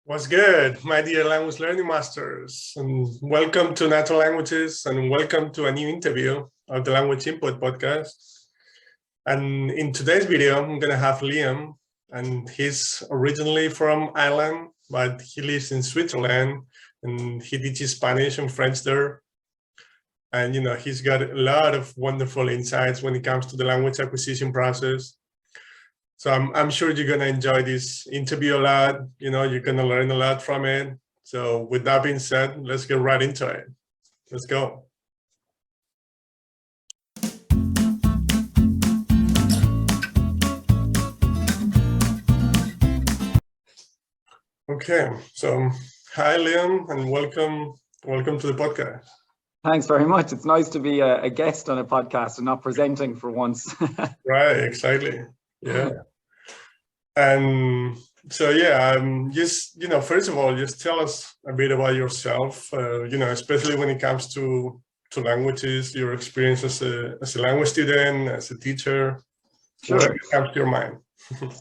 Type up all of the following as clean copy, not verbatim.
What's good, my dear language learning masters, and welcome to Natural Languages, and welcome to a new interview of the Language Input podcast. And in today's video, I'm going to have Liam, and he's originally from Ireland, but he lives in Switzerland, and he teaches Spanish and French there. And he's got a lot of wonderful insights when it comes to the language acquisition process. So I'm sure you're going to enjoy this interview a lot. You're going to learn a lot from it. So with that being said, let's get right into it. Let's go. Okay, so hi, Liam, and welcome to the podcast. Thanks very much. It's nice to be a guest on a podcast and not presenting for once. Right, exactly. Yeah. And so, just, first of all, just tell us a bit about yourself, especially when it comes to languages, your experience as a language student, as a teacher, Sure. whatever comes to your mind.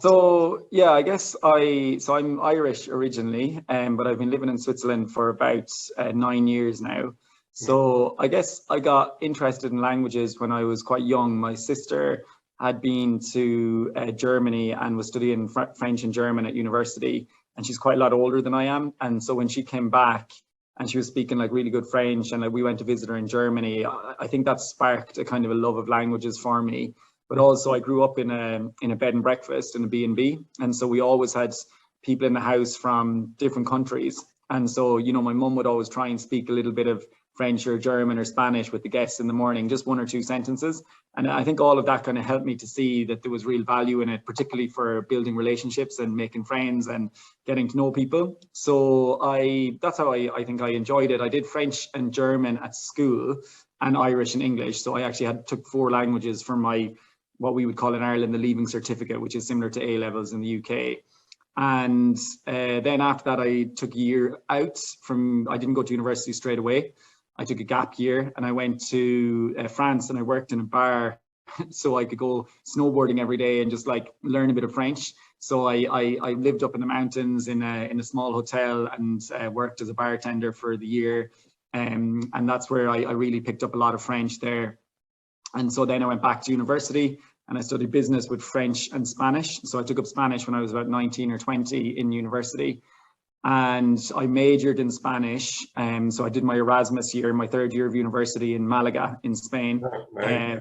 So, yeah, I guess I'm Irish originally, but I've been living in Switzerland for about 9 years now. So I guess I got interested in languages when I was quite young. My sister had been to Germany and was studying French and German at university, and she's quite a lot older than I am. And so when she came back and she was speaking like really good French, and we went to visit her in Germany, I think that sparked a kind of a love of languages for me. But also I grew up in a bed and breakfast in a B&B, and so we always had people in the house from different countries. And so, my mum would always try and speak a little bit of French or German or Spanish with the guests in the morning, just one or two sentences. And I think all of that kind of helped me to see that there was real value in it, particularly for building relationships and making friends and getting to know people. So that's how I think I enjoyed it. I did French and German at school and Irish and English. So I actually took 4 languages for what we would call in Ireland the Leaving Certificate, which is similar to A levels in the UK. And then after that, I took a year out I didn't go to university straight away. I took a gap year and I went to France, and I worked in a bar so I could go snowboarding every day and just like learn a bit of French. So I lived up in the mountains in a small hotel and worked as a bartender for the year. And that's where I really picked up a lot of French there. And so then I went back to university and I studied business with French and Spanish. So I took up Spanish when I was about 19 or 20 in university. And I majored in Spanish. So I did my Erasmus year, my 3rd year of university in Malaga, in Spain,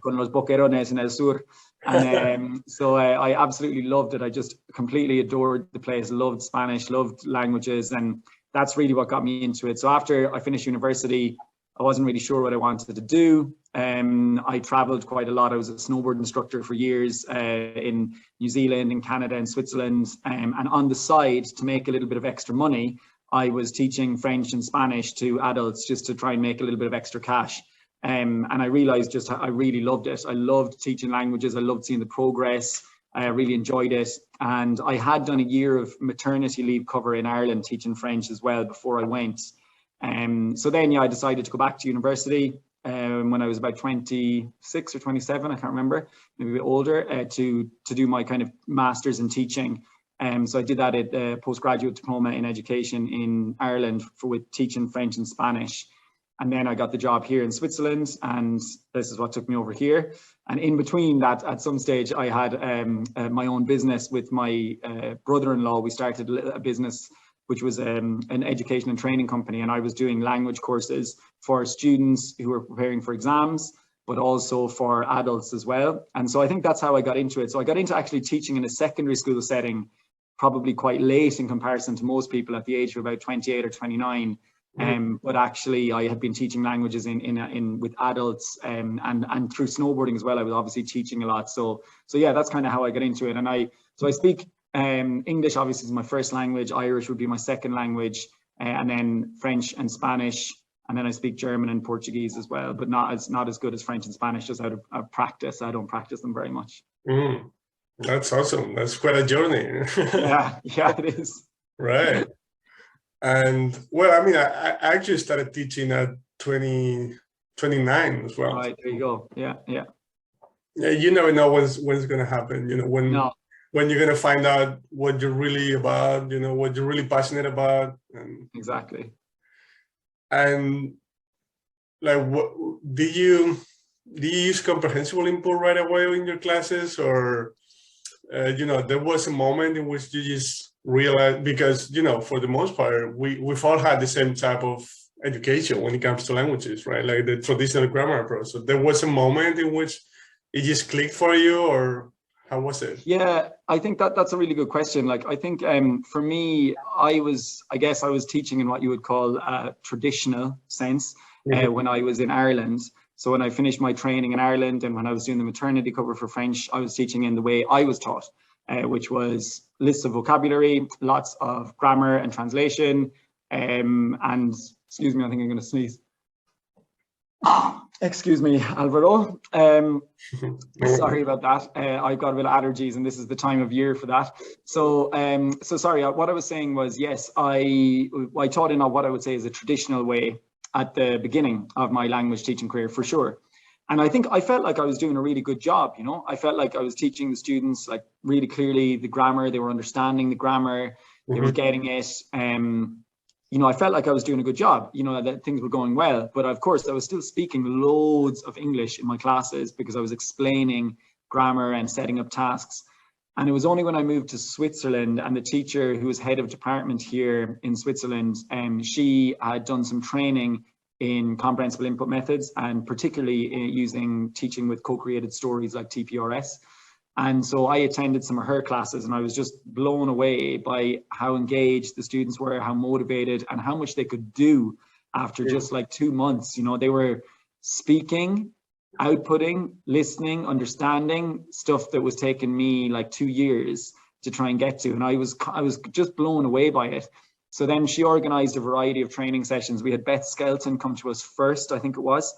con los Boquerones en el Sur. And so I absolutely loved it. I just completely adored the place, loved Spanish, loved languages. And that's really what got me into it. So after I finished university, I wasn't really sure what I wanted to do. I traveled quite a lot. I was a snowboard instructor for years in New Zealand, in Canada, and Switzerland. And on the side, to make a little bit of extra money, I was teaching French and Spanish to adults just to try and make a little bit of extra cash. And I realized just how I really loved it. I loved teaching languages. I loved seeing the progress. I really enjoyed it. And I had done a year of maternity leave cover in Ireland teaching French as well before I went. So then, I decided to go back to university when I was about 26 or 27, I can't remember, maybe a bit older, to do my kind of master's in teaching. So I did that at the postgraduate diploma in education in Ireland with teaching French and Spanish. And then I got the job here in Switzerland, and this is what took me over here. And in between that, at some stage, I had my own business with my brother-in-law. We started a business which was an education and training company. And I was doing language courses for students who were preparing for exams, but also for adults as well. And so I think that's how I got into it. So I got into actually teaching in a secondary school setting, probably quite late in comparison to most people at the age of about 28 or 29. But actually I had been teaching languages with adults and through snowboarding as well. I was obviously teaching a lot. So yeah, that's kind of how I got into it. And I speak English obviously is my first language, Irish would be my second language, and then French and Spanish, and then I speak German and Portuguese as well, but not as good as French and Spanish, just out of practice. I don't practice them very much. That's awesome. That's quite a journey. yeah, it is. Right. And well, I mean, I actually started teaching at 29 as well. Right, there you go. Yeah. You never know when's going to happen. when you're going to find out what you're really about, you know, what you're really passionate about. And, exactly. And like, what did you use comprehensible input right away in your classes, or you know, there was a moment in which you just realized, because, you know, for the most part, we've all had the same type of education when it comes to languages, right? Like the traditional grammar approach. So there was a moment in which it just clicked for you, or how was it? Yeah, I think that's a really good question. Like, I think for me, I guess I was teaching in what you would call a traditional sense when I was in Ireland. So when I finished my training in Ireland and when I was doing the maternity cover for French, I was teaching in the way I was taught, which was lists of vocabulary, lots of grammar and translation, and excuse me, I think I'm going to sneeze. Excuse me, Alvaro. Sorry about that. I've got a bit of allergies, and this is the time of year for that. So, so sorry. What I was saying was, yes, I taught in what I would say is a traditional way at the beginning of my language teaching career, for sure. And I think I felt like I was doing a really good job. You know, I felt like I was teaching the students like really clearly the grammar. They were understanding the grammar. They were getting it. You know, I felt like I was doing a good job, you know, that things were going well. But of course, I was still speaking loads of English in my classes because I was explaining grammar and setting up tasks. And it was only when I moved to Switzerland, and the teacher who was head of department here in Switzerland, she had done some training in comprehensible input methods, and particularly using teaching with co-created stories like TPRS. And so I attended some of her classes, and I was just blown away by how engaged the students were, how motivated, and how much they could do after just like 2 months. You know, they were speaking, outputting, listening, understanding stuff that was taking me like 2 years to try and get to. And I was just blown away by it. So then she organized a variety of training sessions. We had Beth Skelton come to us first, I think it was.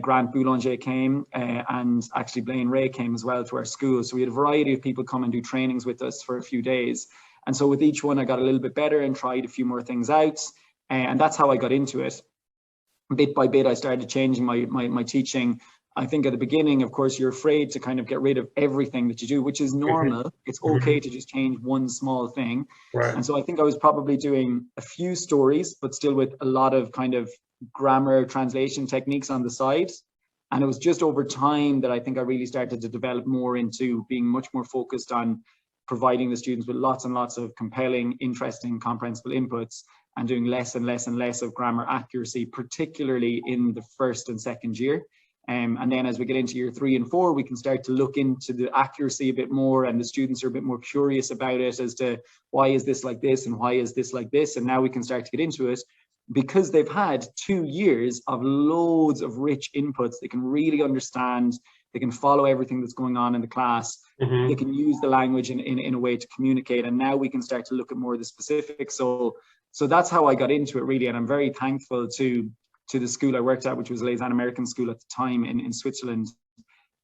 Grant Boulanger came, and actually Blaine Ray came as well to our school. So we had a variety of people come and do trainings with us for a few days. And so with each one, I got a little bit better and tried a few more things out. And that's how I got into it. Bit by bit, I started changing my teaching. I think at the beginning, of course, you're afraid to kind of get rid of everything that you do, which is normal. It's okay to just change one small thing. Right. And so I think I was probably doing a few stories, but still with a lot of kind of grammar translation techniques on the side. And it was just over time that I think I really started to develop more into being much more focused on providing the students with lots and lots of compelling, interesting, comprehensible inputs, and doing less and less and less of grammar accuracy, particularly in the first and second year. And then as we get into year 3 and 4, we can start to look into the accuracy a bit more, and the students are a bit more curious about it as to why is this like this and why is this like this. And now we can start to get into it because they've had 2 years of loads of rich inputs. They can really understand, they can follow everything that's going on in the class. They can use the language in a way to communicate. And now we can start to look at more of the specifics. So that's how I got into it, really. And I'm very thankful to the school I worked at, which was Lausanne American School at the time in Switzerland,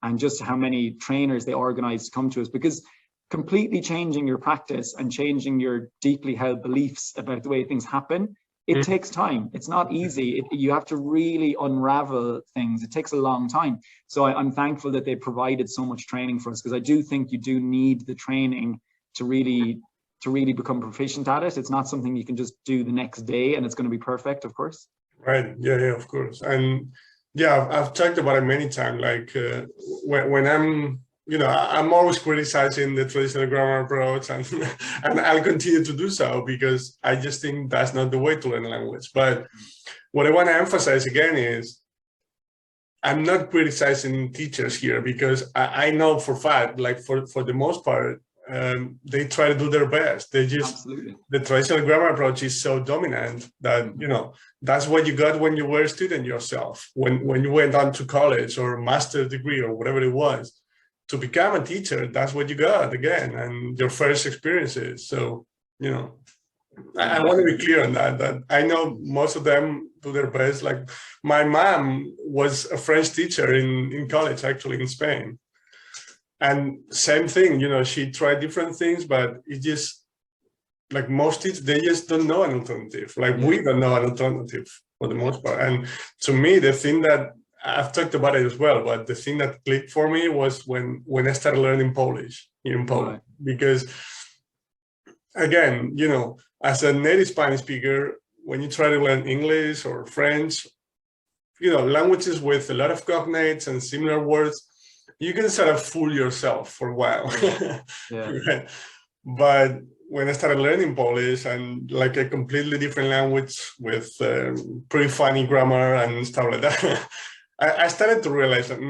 and just how many trainers they organized to come to us, because completely changing your practice and changing your deeply held beliefs about the way things happen, it takes time. It's not easy. You have to really unravel things. It takes a long time. So I'm thankful that they provided so much training for us, because I do think you do need the training to really become proficient at it. It's not something you can just do the next day and it's going to be perfect, of course. Right. Yeah, of course. And yeah, I've talked about it many times. Like when I'm, you know, I'm always criticizing the traditional grammar approach, and and I'll continue to do so because I just think that's not the way to learn language. But what I want to emphasize again is I'm not criticizing teachers here, because I know for a fact, like for the most part, they try to do their best. They just, Absolutely. The traditional grammar approach is so dominant that, you know, that's what you got when you were a student yourself, when you went on to college or master's degree or whatever it was. To become a teacher, that's what you got again, and your first experiences. So, you know, I want to be clear on that I know most of them do their best. Like my mom was a French teacher in college, actually, in Spain. And same thing, you know, she tried different things, but it just, like most teachers, they just don't know an alternative. Like we don't know an alternative for the most part. And to me, the thing that I've talked about it as well, but the thing that clicked for me was when I started learning Polish. in Polish. Right. Because again, as a native Spanish speaker, when you try to learn English or French, languages with a lot of cognates and similar words, you can sort of fool yourself for a while. Yeah. Right? But when I started learning Polish and like a completely different language with pretty funny grammar and stuff like that, I started to realize that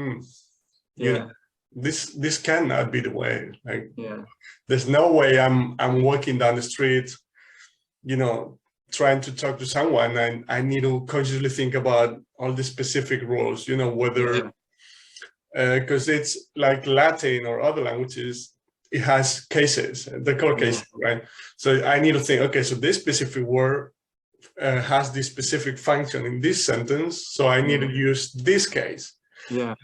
this cannot be the way. Like, there's no way I'm walking down the street, trying to talk to someone, and I need to consciously think about all the specific rules, whether because it's like Latin or other languages, it has cases, they're called cases, right? So I need to think, okay, so this specific word has this specific function in this sentence, so I need to use this case.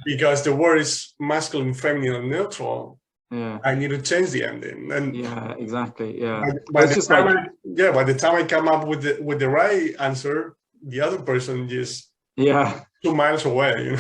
Because the word is masculine, feminine, or neutral. I need to change the ending. And exactly. By the time I come up with the right answer, the other person is 2 miles away.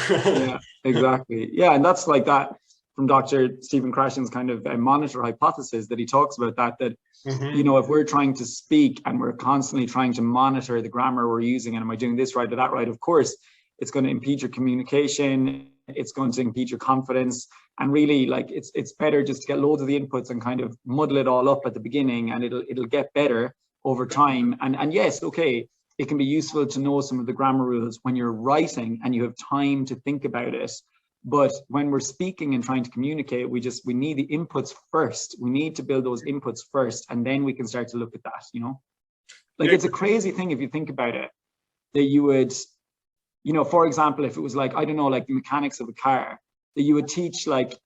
Exactly. And that's like that from Dr. Stephen Krashen's kind of monitor hypothesis that he talks about that if we're trying to speak and we're constantly trying to monitor the grammar we're using, and am I doing this right or that right, of course it's going to impede your communication, it's going to impede your confidence, and really like it's better just to get loads of the inputs and kind of muddle it all up at the beginning, and it'll get better over time. And yes, okay, it can be useful to know some of the grammar rules when you're writing and you have time to think about it. But when we're speaking and trying to communicate, we need the inputs first. We need to build those inputs first, and then we can start to look at that, Like it's a crazy thing if you think about it, that you would, for example, if it was like, I don't know, like the mechanics of a car, that you would teach like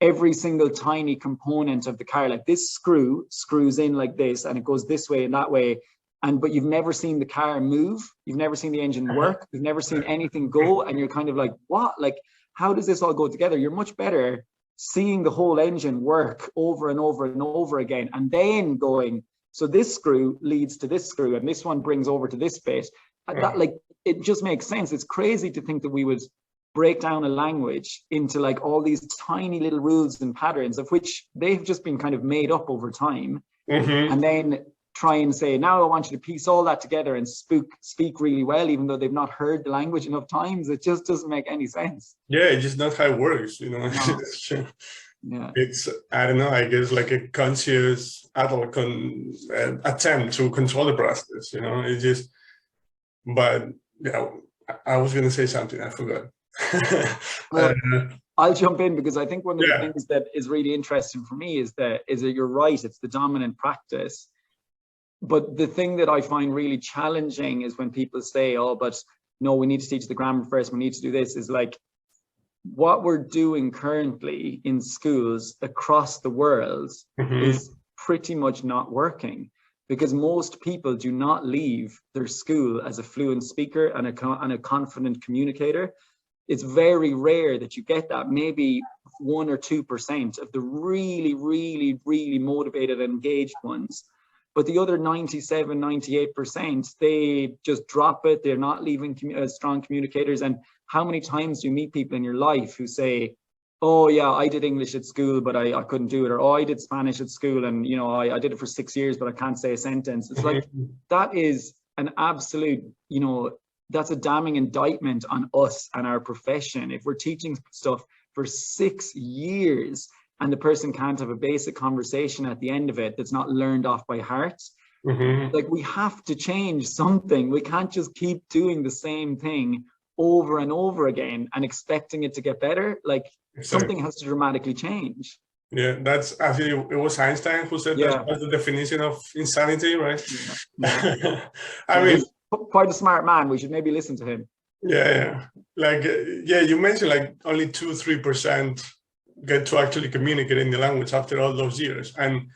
every single tiny component of the car, like this screw screws in like this, and it goes this way and that way. But you've never seen the car move, you've never seen the engine work, you've never seen anything go, and you're kind of like, what? Like, how does this all go together? You're much better seeing the whole engine work over and over and over again, and then going, so this screw leads to this screw, and this one brings over to this bit. That, like, it just makes sense. It's crazy to think that we would break down a language into like all these tiny little rules and patterns, of which they've just been kind of made up over time, and then try and say, now I want you to piece all that together and speak really well, even though they've not heard the language enough times. It just doesn't make any sense. It's just not how it works, No. It's, I don't know, I guess like a conscious adult attempt to control the process, it's just, but I was going to say something, I forgot. Well, I'll jump in because I think one of the things that is really interesting for me is that you're right, it's the dominant practice. But the thing that I find really challenging is when people say, oh, but no, we need to teach the grammar first, we need to do this, is like what we're doing currently in schools across the world is pretty much not working, because most people do not leave their school as a fluent speaker and a confident communicator. It's very rare that you get that. Maybe 1 or 2% of the really, really, really motivated and engaged ones. But the other 97, 98%, they just drop it. They're not leaving strong communicators. And how many times do you meet people in your life who say, oh yeah, I did English at school, but I couldn't do it. Or, oh, I did Spanish at school, and I did it for 6 years, but I can't say a sentence. It's like, that is an absolute, that's a damning indictment on us and our profession. If we're teaching stuff for 6 years, and the person can't have a basic conversation at the end of it that's not learned off by heart, like, we have to change something. We can't just keep doing the same thing over and over again and expecting it to get better. Like, something has to dramatically change. That's actually, it was Einstein who said that's the definition of insanity, right? I mean, quite a smart man. We should maybe listen to him. Like, you mentioned like only 2-3% get to actually communicate in the language after all those years. And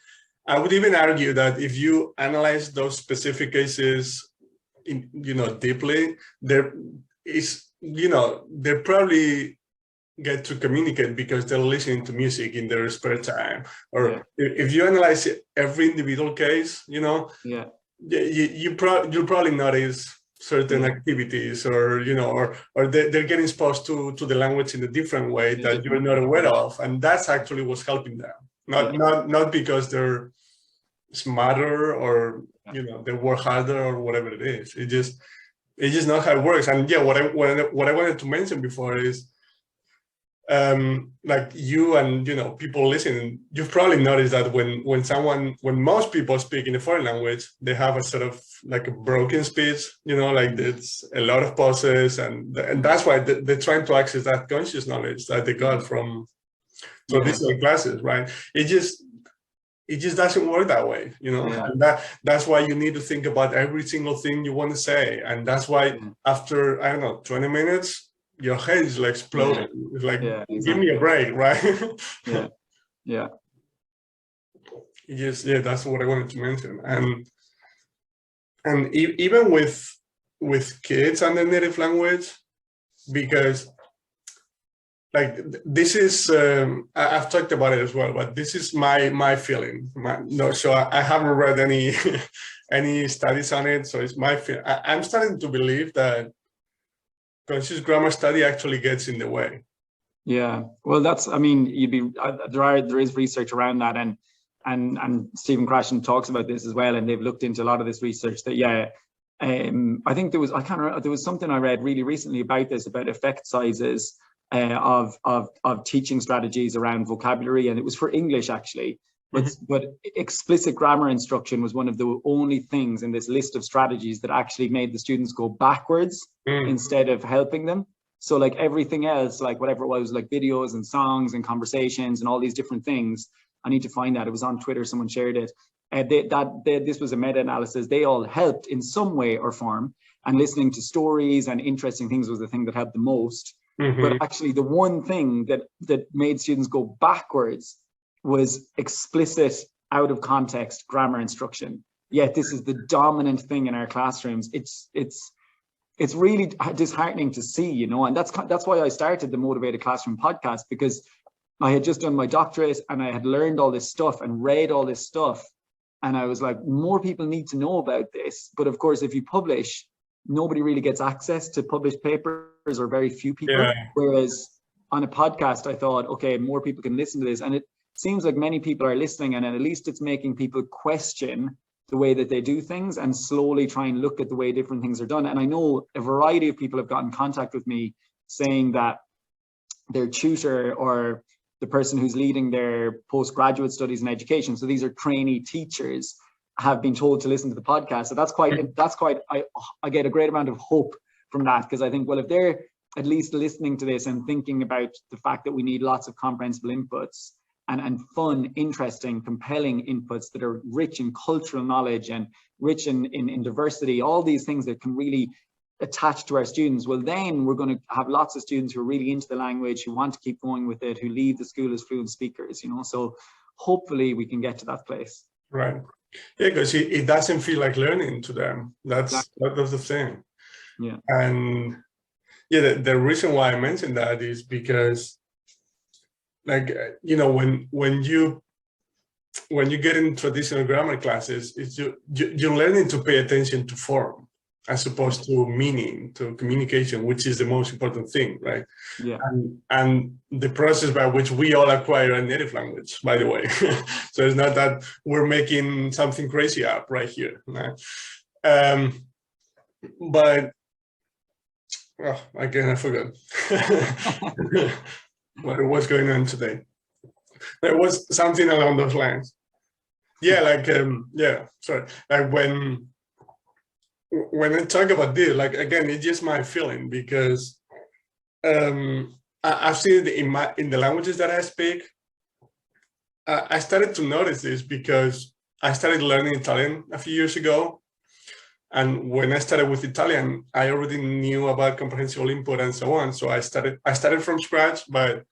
I would even argue that if you analyze those specific cases, deeply, they probably get to communicate because they're listening to music in their spare time. Or if you analyze every individual case, you'll probably notice certain activities, or they're getting exposed to the language in a different way that you're not aware of, and that's actually what's helping them. not because they're smarter or they work harder or whatever it is. It's just not how it works. And yeah, what I wanted to mention before is like you and people listening, you've probably noticed that when most people speak in a foreign language, they have a sort of like a broken speech, like it's a lot of pauses, and that's why they're trying to access that conscious knowledge that they got from traditional classes, right? It just doesn't work that way, and that's why you need to think about every single thing you want to say. And that's why after, I don't know, 20 minutes, your head is like exploding. It's like, exactly. Give me a break, right? That's what I wanted to mention. And even with kids and their native language, because like this is, I've talked about it as well, but this is my feeling. So I haven't read any studies on it. So it's my feeling. I'm starting to believe that conscious grammar study actually gets in the way. Yeah, well, that's, I mean, there is research around that, and Stephen Krashen talks about this as well, and they've looked into a lot of this research. That I think there was something I read really recently about this, about effect sizes of teaching strategies around vocabulary, and it was for English actually. But explicit grammar instruction was one of the only things in this list of strategies that actually made the students go backwards instead of helping them. So like everything else, like whatever it was, like videos and songs and conversations and all these different things, I need to find that. It was on Twitter, someone shared it. This was a meta-analysis. They all helped in some way or form, and listening to stories and interesting things was the thing that helped the most. But actually the one thing that made students go backwards was explicit, out of context grammar instruction. Yet this is the dominant thing in our classrooms. It's really disheartening to see, and that's why I started the Motivated Classroom podcast, because I had just done my doctorate and I had learned all this stuff and read all this stuff, and I was like, more people need to know about this. But of course, if you publish, nobody really gets access to published papers, or very few people. Whereas on a podcast, I thought, okay, more people can listen to this, and it seems like many people are listening, and at least it's making people question the way that they do things and slowly try and look at the way different things are done. And I know a variety of people have got in contact with me saying that their tutor or the person who's leading their postgraduate studies in education, so these are trainee teachers, have been told to listen to the podcast. So that's quite I get a great amount of hope from that, because I think, well, if they're at least listening to this and thinking about the fact that we need lots of comprehensible inputs and fun, interesting, compelling inputs that are rich in cultural knowledge and rich in diversity, all these things that can really attach to our students, well, then we're going to have lots of students who are really into the language, who want to keep going with it, who leave the school as fluent speakers, so hopefully we can get to that place. Right. Yeah, because it doesn't feel like learning to them. That's the thing. Yeah. And yeah, the reason why I mentioned that is because, like, when you get in traditional grammar classes, you're learning to pay attention to form as opposed to meaning, to communication, which is the most important thing, right? Yeah. And the process by which we all acquire a native language, by the way. So it's not that we're making something crazy up right here. Right? But again, I forgot what was going on today. There was something along those lines. Yeah, like sorry. Like when I talk about this, like, again, it's just my feeling, because I've seen it in the languages that I speak. I started to notice this because I started learning Italian a few years ago. And when I started with Italian, I already knew about comprehensible input and so on. So I started from scratch, but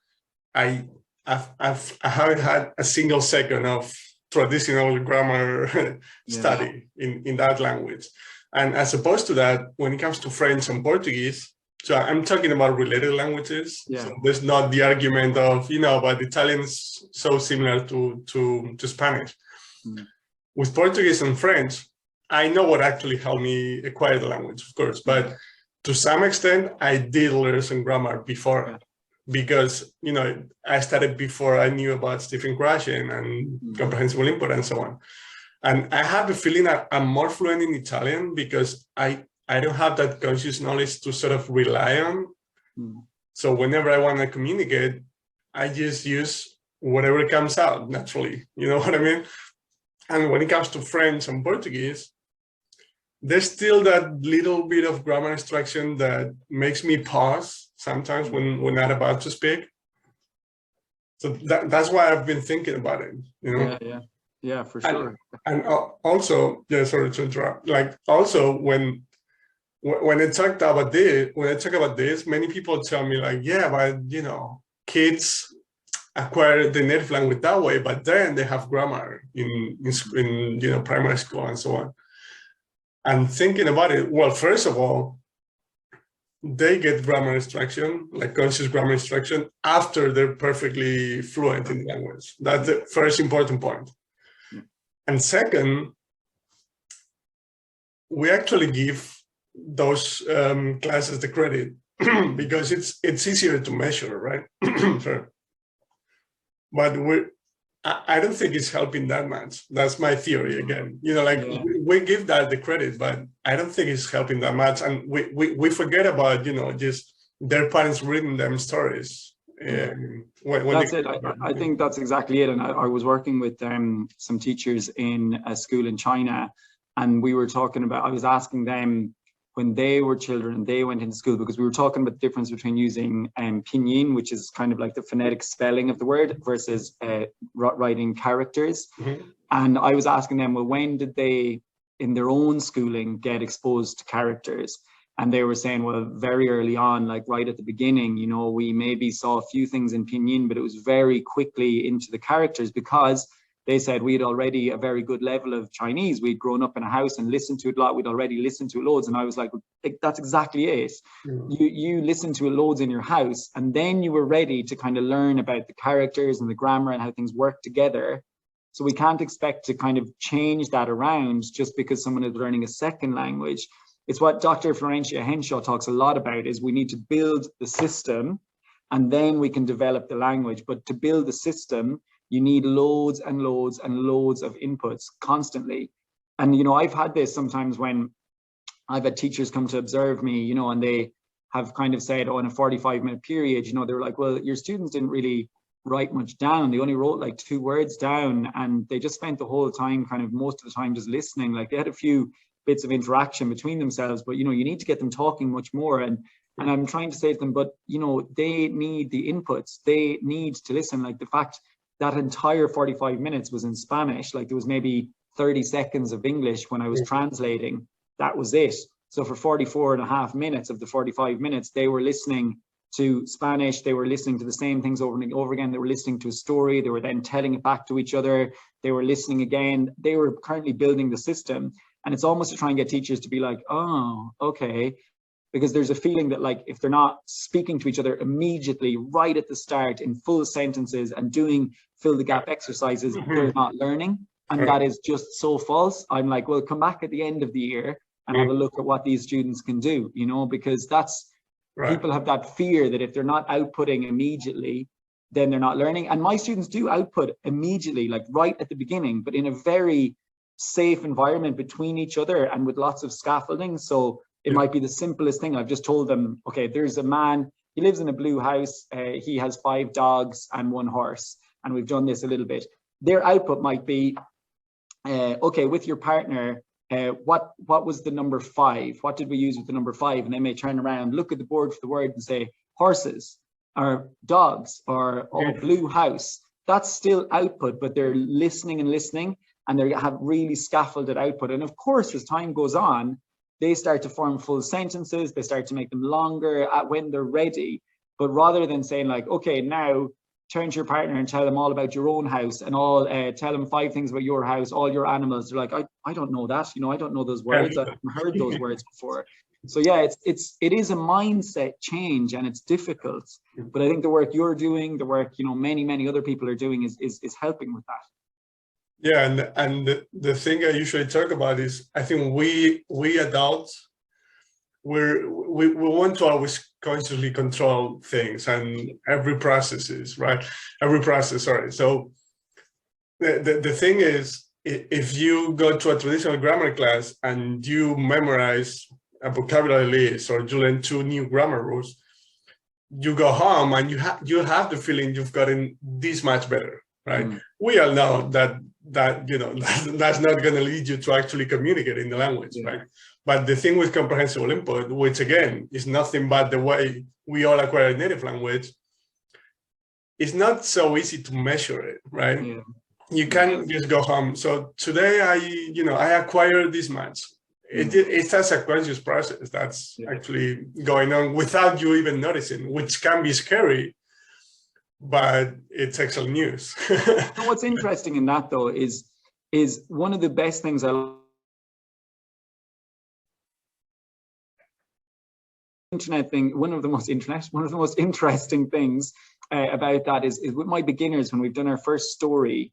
I haven't had a single second of traditional grammar study in that language. And as opposed to that, when it comes to French and Portuguese, so I'm talking about related languages. Yeah. So there's not the argument of, but Italian's so similar to Spanish. Mm. With Portuguese and French, I know what actually helped me acquire the language, of course, but to some extent, I did learn some grammar before because, you know, I started before I knew about Stephen Krashen and comprehensible input and so on. And I have a feeling that I'm more fluent in Italian because I don't have that conscious knowledge to sort of rely on. So whenever I want to communicate, I just use whatever comes out naturally. You know what I mean? And when it comes to French and Portuguese, there's still that little bit of grammar instruction that makes me pause sometimes when we're not about to speak. So that's why I've been thinking about it, you know? Yeah, for sure. And also, yeah, sorry to interrupt. Like also when I talk about this, many people tell me like, yeah, but you know, kids acquire the native language that way, but then they have grammar in you know, primary school and so on. And thinking about it, well, first of all, they get grammar instruction, like conscious grammar instruction, after they're perfectly fluent in the language. That's the first important point. And second, we actually give those classes the credit because it's easier to measure, right? Sure. But I don't think it's helping that much. That's my theory again. You know, like we give that the credit, but I don't think it's helping that much. And we forget about, you know, just their parents reading them stories. When that's it. I think that's exactly it. And I was working with some teachers in a school in China, and we were talking about, I was asking them when they were children and they went into school, because we were talking about the difference between using pinyin, which is kind of like the phonetic spelling of the word, versus writing characters. And I was asking them, well, when did they, in their own schooling, get exposed to characters? And they were saying, well, very early on, like right at the beginning, you know, we maybe saw a few things in pinyin, but it was very quickly into the characters, because they said we had already a very good level of Chinese. We'd grown up in a house and listened to it a lot. We'd already listened to it loads. And I was like, that's exactly it. You listened to it loads in your house, and then you were ready to kind of learn about the characters and the grammar and how things work together. So we can't expect to kind of change that around just because someone is learning a second language. It's what Dr. Florentia Henshaw talks a lot about, is we need to build the system and then we can develop the language. But to build the system, you need loads and loads and loads of inputs constantly. And, you know, I've had this sometimes when I've had teachers come to observe me, you know, and they have kind of said, oh, in a 45-minute period, you know, they were like, well, your students didn't really write much down. They only wrote like 2 words down, and they just spent the whole time kind of most of the time just listening. Like they had a few bits of interaction between themselves, but, you know, you need to get them talking much more. And I'm trying to say to them, but, you know, they need the inputs. They need to listen. Like the fact that entire 45 minutes was in Spanish, like there was maybe 30 seconds of English when I was translating, that was it. So for 44.5 minutes of the 45 minutes, they were listening to Spanish, they were listening to the same things over and over again, they were listening to a story, they were then telling it back to each other, they were listening again, they were currently building the system. And it's almost to try and get teachers to be like, oh, okay, because there's a feeling that like if they're not speaking to each other immediately right at the start in full sentences and doing fill the gap exercises, they're not learning. And that is just so false. I'm like, well, come back at the end of the year and have a look at what these students can do, you know, because that's, people have that fear that if they're not outputting immediately, then they're not learning. And my students do output immediately, like right at the beginning, but in a very safe environment between each other and with lots of scaffolding. So it might be the simplest thing. I've just told them, okay, there's a man, he lives in a blue house. He has 5 dogs and 1 horse. And we've done this a little bit. Their output might be, okay, with your partner, what was the number 5? What did we use with the number 5? And they may turn around, look at the board for the word and say horses or dogs or blue house. That's still output, but they're listening and listening, and they have really scaffolded output. And of course, as time goes on, they start to form full sentences. They start to make them longer when they're ready. But rather than saying like, okay, now turn to your partner and tell them all about your own house and all, tell them 5 things about your house, all your animals. They're like, I don't know that. You know, I don't know those words. I haven't heard those words before. So yeah, it is a mindset change, and it's difficult. But I think the work you're doing, the work, you know, many other people are doing is helping with that. Yeah, and the thing I usually talk about is, I think we adults, we want to always consciously control things and every process, sorry. So the thing is, if you go to a traditional grammar class and you memorize a vocabulary list or you learn 2 new grammar rules, you go home and you have the feeling you've gotten this much better, right? We all know that that's not going to lead you to actually communicate in the language, right? But the thing with comprehensible input, which again is nothing but the way we all acquire native language, it's not so easy to measure it, right? You can't just go home. So today I acquired this much. It's a subconscious process that's actually going on without you even noticing, which can be scary, but it's excellent news. What's interesting in that though is one of the best things one of the most interesting things about that is with my beginners, when we've done our first story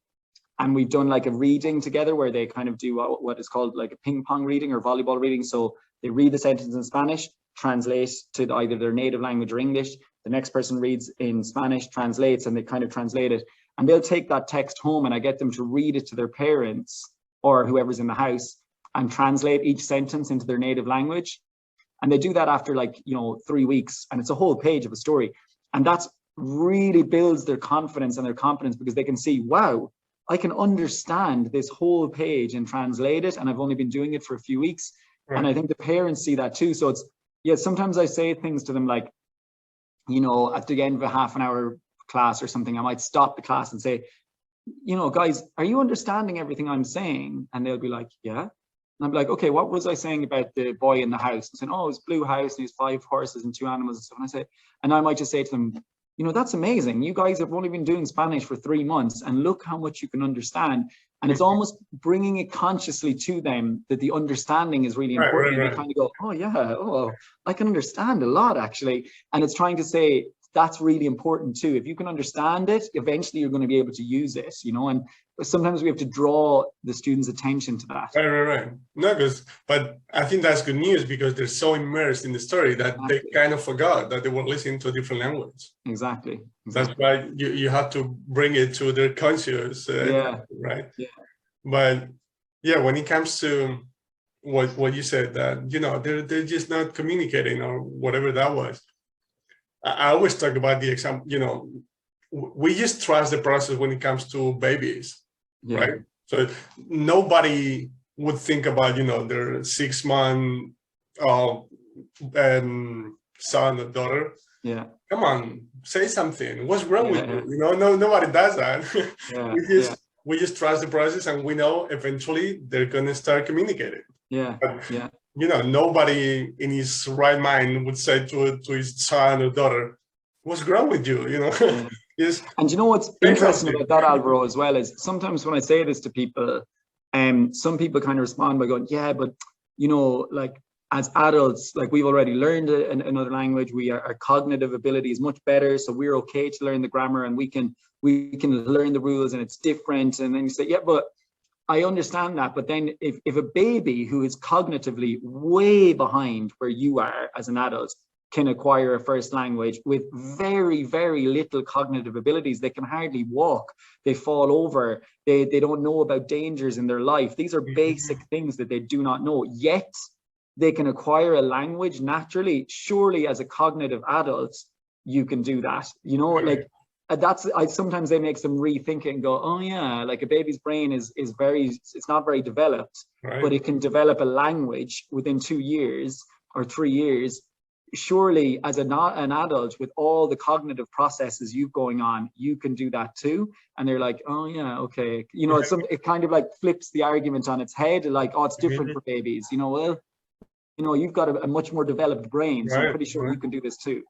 and we've done like a reading together where they kind of do what is called like a ping pong reading or volleyball reading. So they read the sentence in Spanish, translate to either their native language or English. The next person reads in Spanish, translates, and they kind of translate it. And they'll take that text home and I get them to read it to their parents or whoever's in the house and translate each sentence into their native language. And they do that after 3 weeks, and it's a whole page of a story. And that's really builds their confidence and their competence, because they can see, wow, I can understand this whole page and translate it. And I've only been doing it for a few weeks. Right. And I think the parents see that too. So sometimes I say things to them like, at the end of a half an hour class or something, I might stop the class and say, guys, are you understanding everything I'm saying? And they'll be like, yeah. And I'm like, okay, what was I saying about the boy in the house? And saying, oh, it's blue house and he's 5 horses and 2 animals and stuff. And I might just say to them, that's amazing. You guys have only been doing Spanish for 3 months and look how much you can understand. And it's almost bringing it consciously to them that the understanding is really important. Right. And they kind of go, oh yeah, I can understand a lot actually. And it's trying to say, that's really important too. If you can understand it, eventually you're going to be able to use it, and sometimes we have to draw the students' attention to that. Right. No, but I think that's good news, because they're so immersed in the story that they kind of forgot that they were listening to a different language. Exactly. That's why you have to bring it to their conscious, right? Yeah. But yeah, when it comes to what you said, that, they're just not communicating or whatever that was. I always talk about the example, we just trust the process when it comes to babies, right? So nobody would think about, their 6-month son or daughter. Yeah. Come on, say something. What's wrong with you? No, nobody does that. We just trust the process, and we know eventually they're gonna start communicating. But, nobody in his right mind would say to his son or daughter, what's wrong with you? Yes. And what's interesting about that, Alvaro, as well, is sometimes when I say this to people, some people kind of respond by going, yeah, but, like as adults, like we've already learned another language, our cognitive ability is much better. So we're okay to learn the grammar and we can learn the rules and it's different. And then you say, yeah, but I understand that, but then if a baby who is cognitively way behind where you are as an adult can acquire a first language with very, very little cognitive abilities, they can hardly walk, they fall over, they don't know about dangers in their life. These are basic things that they do not know, yet they can acquire a language naturally. Surely as a cognitive adult, you can do that, sometimes they make them rethink it and go, oh yeah, like a baby's brain is it's not very developed, right, but it can develop a language within 2 years or 3 years. Surely as an adult with all the cognitive processes you've going on, you can do that too. And they're like, oh yeah, okay. It kind of like flips the argument on its head, like, oh, it's different for babies. You've got a much more developed brain, so I'm pretty sure you can do this too.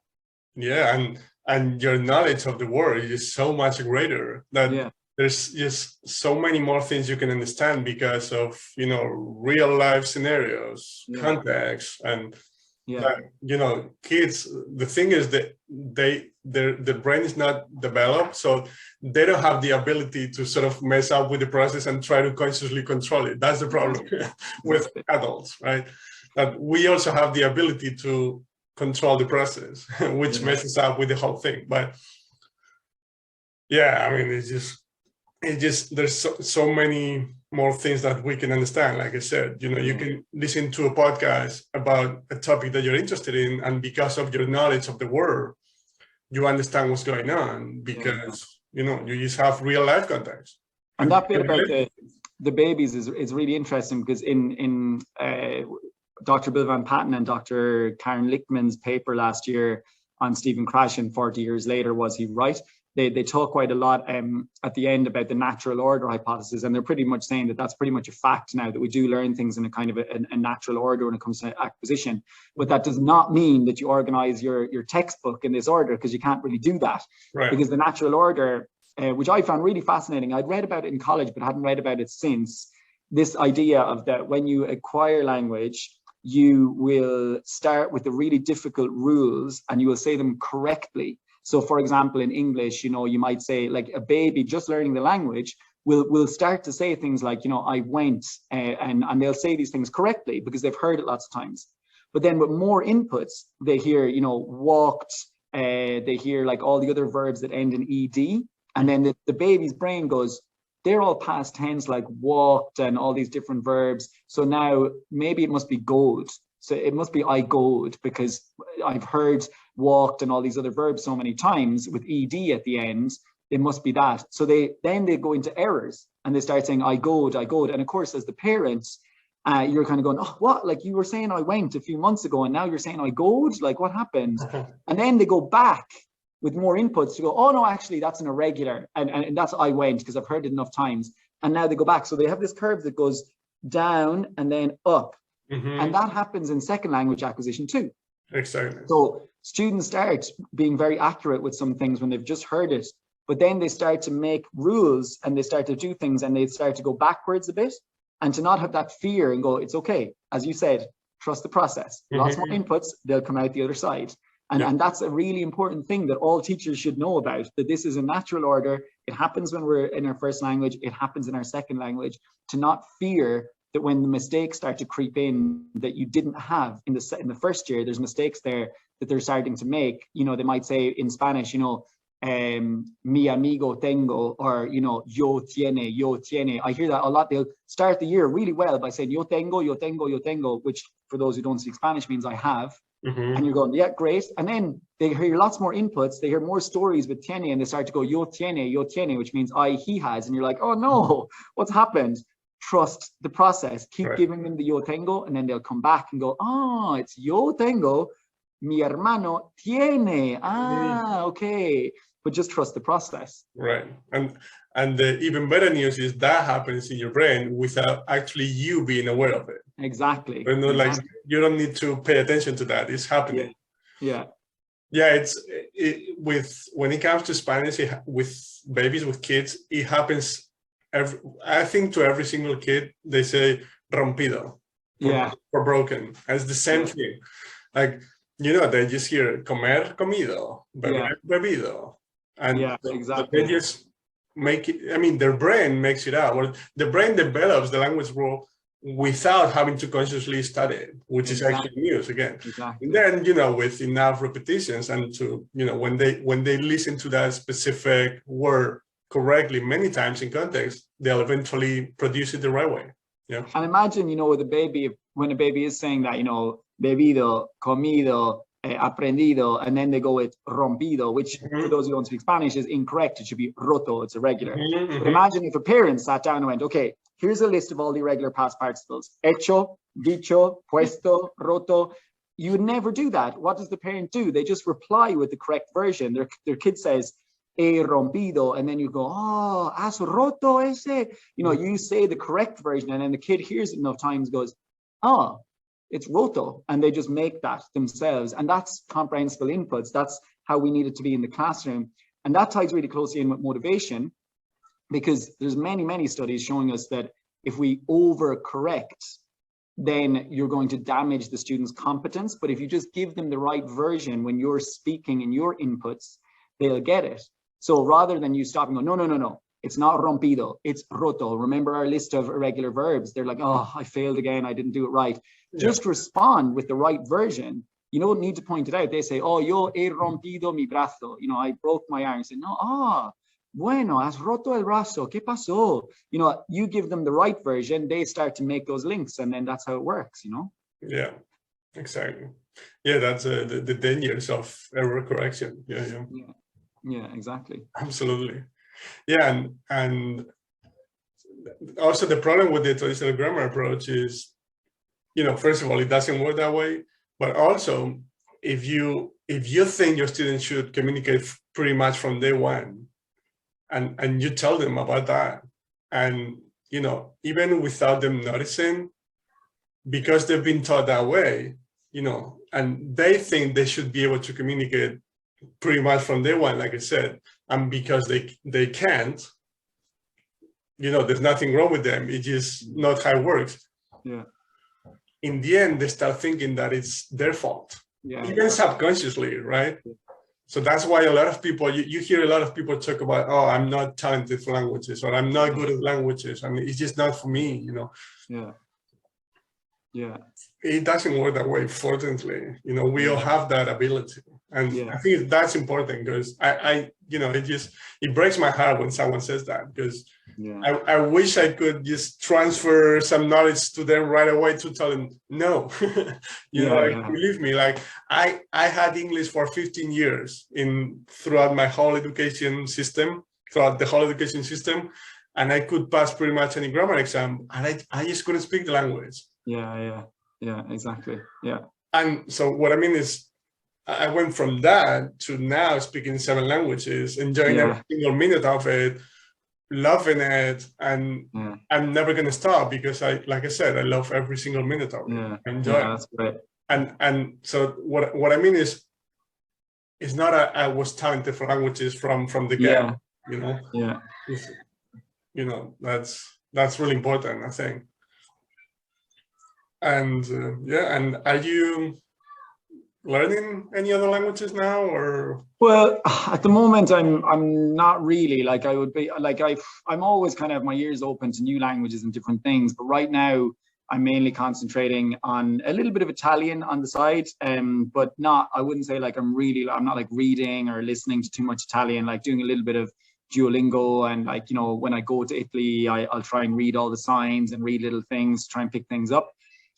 Yeah, and your knowledge of the world is so much greater that there's just so many more things you can understand because of real life scenarios, context, and kids. The thing is that their brain is not developed, so they don't have the ability to sort of mess up with the process and try to consciously control it. That's the problem with adults, right? that we also have the ability to control the process, which messes up with the whole thing. But yeah, I mean, it's just there's so many more things that we can understand. Like I said, you know, you can listen to a podcast about a topic that you're interested in, and because of your knowledge of the word, you understand what's going on, because you know, you just have real life context. And that bit about the babies is really interesting, because in Dr. Bill Van Patten and Dr. Karen Lichtman's paper last year on Stephen Krashen, 40 years later, was he right? They talk quite a lot at the end about the natural order hypothesis, and they're pretty much saying that that's pretty much a fact now, that we do learn things in a kind of a natural order when it comes to acquisition. But that does not mean that you organize your textbook in this order, because you can't really do that. Right. Because the natural order, which I found really fascinating, I'd read about it in college but hadn't read about it since, this idea of that when you acquire language, you will start with the really difficult rules and you will say them correctly. So for example, in English, you know, you might say, like, a baby just learning the language will start to say things like, you know, I went, and they'll say these things correctly because they've heard it lots of times. But then with more inputs, they hear, you know, walked, they hear like all the other verbs that end in ed. And then the baby's brain goes, they're all past tense, like walked and all these different verbs. So now maybe it must be gold. So it must be I gold, because I've heard walked and all these other verbs so many times with ed at the end. It must be that. So they go into errors and they start saying I gold. And of course, as the parents, you're kind of going, oh, what? Like, you were saying I went a few months ago and now you're saying I gold? Like, what happened? And then they go back with more inputs to go, oh no, actually that's an irregular, and that's I went, because I've heard it enough times. And now they go back. So they have this curve that goes down and then up. And that happens in second language acquisition too. Exactly. So students start being very accurate with some things when they've just heard it, but then they start to make rules and they start to do things and they start to go backwards a bit, and to not have that fear and go, it's okay. As you said, trust the process. Lots more inputs, they'll come out the other side. And that's a really important thing that all teachers should know about, that this is a natural order. It happens when we're in our first language. It happens in our second language. To not fear that when the mistakes start to creep in that you didn't have in the first year, there's mistakes there that they're starting to make. You know, they might say in Spanish, you know, mi amigo tengo, or, you know, yo tiene. I hear that a lot. They'll start the year really well by saying yo tengo, which for those who don't speak Spanish means I have. And you're going, yeah, great. And then they hear lots more inputs. They hear more stories with tiene, and they start to go yo tiene, which means he has. And you're like, oh no, what's happened? Trust the process. Keep giving them the yo tengo, and then they'll come back and go, oh, it's yo tengo, mi hermano tiene. Okay. But just trust the process. Right. And the even better news is that happens in your brain without actually you being aware of it. Exactly. You know, like, you don't need to pay attention to that. It's happening. Yeah. When it comes to Spanish, with babies, with kids, it happens. I think to every single kid, they say rompido. For broken. And it's the same thing. Like, you know, they just hear comer, comido, beber, bebido. And exactly. they just make it, I mean, their brain makes it out. Or the brain develops the language rule without having to consciously study it, which is actually news again. And then, you know, with enough repetitions and to, you know, when they listen to that specific word correctly many times in context, they'll eventually produce it the right way. Yeah. And imagine, you know, with a baby, when a baby is saying that, you know, bebido, comido, aprendido, and then they go with rompido, which for those who don't speak Spanish is incorrect. It should be roto. It's irregular. But imagine if a parent sat down and went, okay, here's a list of all the irregular past participles: hecho, dicho, puesto, roto. You would never do that. What does the parent do? They just reply with the correct version. Their kid says, he rompido, and then you go, oh, has roto ese? You know, you say the correct version, and then the kid hears it enough times, goes, oh, it's roto, and they just make that themselves. And that's comprehensible inputs. That's how we need it to be in the classroom. And that ties really closely in with motivation, because there's many studies showing us that if we overcorrect, then you're going to damage the student's competence. But if you just give them the right version when you're speaking in your inputs, they'll get it. So rather than you stopping, go, no. It's not rompido, it's roto. Remember our list of irregular verbs? They're like, oh, I failed again, I didn't do it right. Yeah. Just respond with the right version. You don't need to point it out. They say, oh, yo he rompido mi brazo. You know, I broke my arm. Say, no, bueno, has roto el brazo. ¿Qué pasó? You know, you give them the right version, they start to make those links, and then that's how it works, you know? Yeah, exactly. Yeah, that's the dangers of error correction. Yeah, exactly. Absolutely. Yeah, and also the problem with the traditional grammar approach is, you know, first of all, it doesn't work that way. But also, if you think your students should communicate pretty much from day one, and you tell them about that, and you know, even without them noticing, because they've been taught that way, you know, and they think they should be able to communicate pretty much from day one, like I said, and because they can't, you know, there's nothing wrong with them. It's just not how it works. Yeah. In the end, they start thinking that it's their fault, even subconsciously, right? So that's why a lot of people, you hear a lot of people talk about, oh, I'm not talented for languages, or I'm not good at languages. I mean, it's just not for me, you know? Yeah. It doesn't work that way, fortunately. You know, we all have that ability. And I think that's important, because I you know, it breaks my heart when someone says that, because I wish I could just transfer some knowledge to them right away to tell them, no, believe me, like I had English for 15 years throughout my whole education system, throughout the whole education system. And I could pass pretty much any grammar exam, and I just couldn't speak the language. Yeah, exactly. Yeah. And so what I mean is, I went from that to now speaking 7 languages, enjoying every single minute of it, loving it, and I'm never going to stop, because like I said, I love every single minute of it. I enjoy it. That's great. And so what I mean is, it's not I was talented for languages from the get, you know. You know, that's really important, I think. And and are you learning any other languages now, or? Well, at the moment, I'm not really. Like, I would be like, I'm always kind of have my ears open to new languages and different things, but right now I'm mainly concentrating on a little bit of Italian on the side, but I wouldn't say like I'm not like reading or listening to too much Italian, like doing a little bit of Duolingo, and like, you know, when I go to Italy, I'll try and read all the signs and read little things, try and pick things up.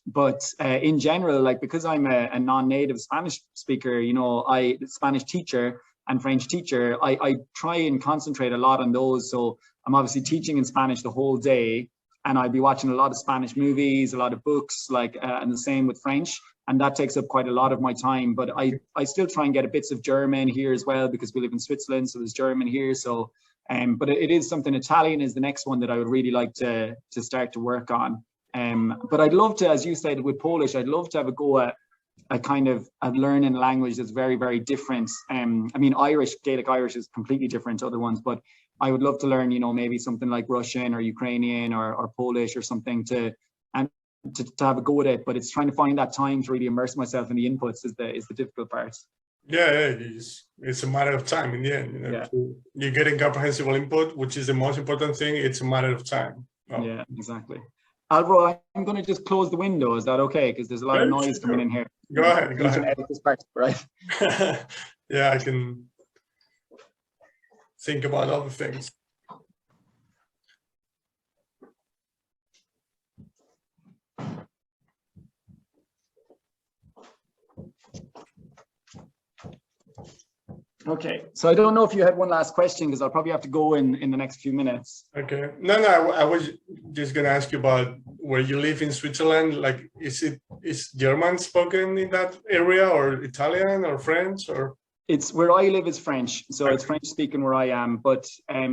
But in general, like, because I'm a non-native Spanish speaker, you know, Spanish teacher and French teacher, I try and concentrate a lot on those. So I'm obviously teaching in Spanish the whole day, and I'll be watching a lot of Spanish movies, a lot of books, like, and the same with French. And that takes up quite a lot of my time. But I still try and get bits of German here as well, because we live in Switzerland, so there's German here. So, but it is something. Italian is the next one that I would really like to start to work on. But I'd love to, as you said with Polish, I'd love to have a go at learning a language that's very, very different. I mean, Gaelic Irish is completely different to other ones, but I would love to learn, you know, maybe something like Russian or Ukrainian or Polish or something to have a go at it. But it's trying to find that time to really immerse myself in the inputs is the difficult part. Yeah, it's a matter of time in the end. You know, you're getting comprehensible input, which is the most important thing. It's a matter of time. Oh. Yeah, exactly. Alvaro, I'm going to just close the window. Is that okay? Because there's a lot of noise coming in here. Go ahead. You can edit this part, right? Yeah, I can think about other things. Okay, so I don't know if you had one last question, because I'll probably have to go in the next few minutes. Okay, no, I was just going to ask you about where you live in Switzerland. Like, is German spoken in that area, or Italian or French, or? It's where I live is French, so it's French speaking where I am. But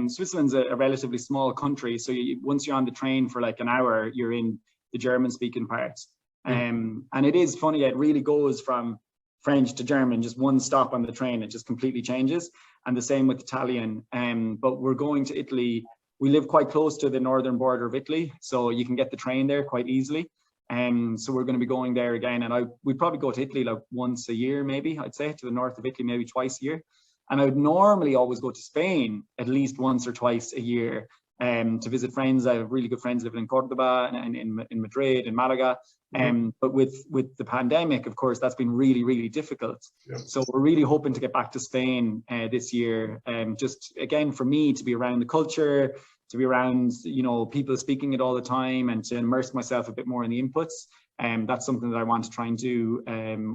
Switzerland's a relatively small country, so once you're on the train for like an hour, you're in the German speaking part. And it is funny, it really goes from French to German, just one stop on the train, it just completely changes. And the same with Italian. But we're going to Italy. We live quite close to the northern border of Italy, so you can get the train there quite easily. So we're going to be going there again, and we'd probably go to Italy like once a year, maybe, I'd say, to the north of Italy, maybe twice a year. And I would normally always go to Spain at least once or twice a year to visit friends. I have really good friends living in Cordoba and in Madrid and Malaga. But with the pandemic, of course, that's been really, really difficult. Yeah. So we're really hoping to get back to Spain this year. Just again, for me to be around the culture, to be around, you know, people speaking it all the time, and to immerse myself a bit more in the inputs. That's something that I want to try and do,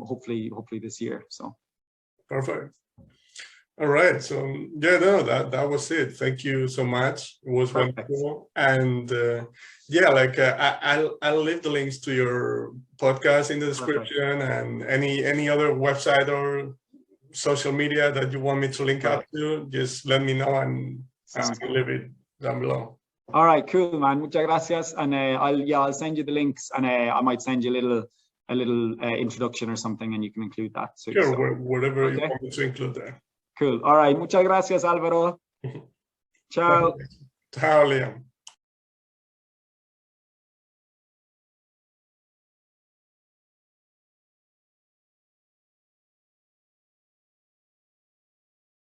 hopefully this year. So. Perfect. All right. So yeah, no, that was it. Thank you so much. It was wonderful. And yeah, like I'll leave the links to your podcast in the description, and any other website or social media that you want me to link up to, just let me know, and I'll leave it down below. All right, cool, man. Muchas gracias. And I'll send you the links, and I might send you a little introduction or something, and you can include that too. Sure, so. whatever you want me to include there. Cool. All right. Muchas gracias, Álvaro. Ciao. Ciao, Liam.